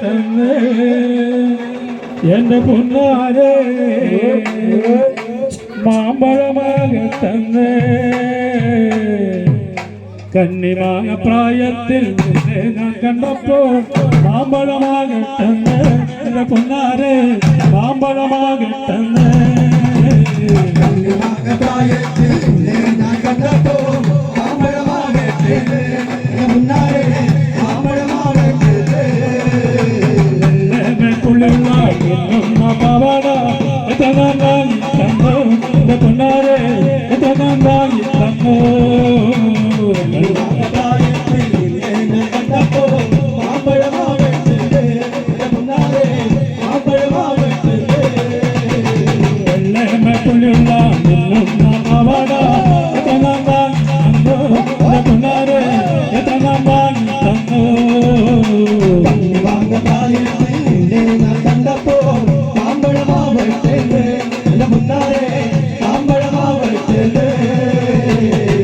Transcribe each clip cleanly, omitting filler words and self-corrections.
മാമ്പഴമാകട്ടെന്ന് എന്റെ പൊന്നാരെ മാമ്പഴമാകട്ടെന്ന് കന്നിമാങ്ങ പ്രായത്തിൽ ഞാൻ കണ്ടപ്പോൾ മാമ്പഴമാകട്ടെന്ന് എന്റെ പൊന്നാരെ മാമ്പഴമാകട്ടെന്ന് കന്നിമാങ്ങ പ്രായത്തിൽ ഞാൻ കണ്ടപ്പോൾ മാമ്പഴമാകട്ടെന്ന് എന്റെ പൊന്നാരെ മാമ്പഴമാകട്ടെന്ന് കുളിർന്ന പവട എത്തനായി തന്നോ എന്റെ പൊന്നാരെ എത്തനായി തന്നോ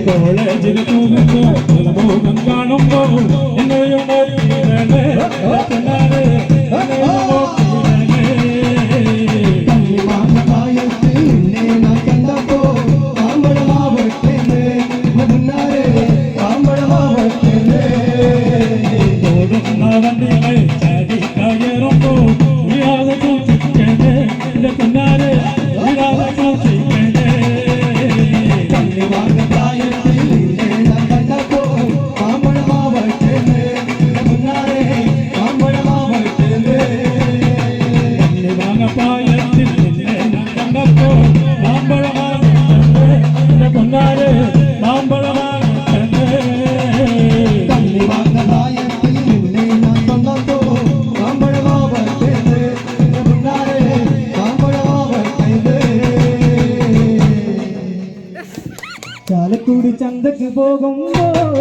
കോളേജിൽ പോകുമ്പോൾ കാണുമ്പോൾ ചാലക്കുടി ചന്തക്ക് പോകുമ്പോ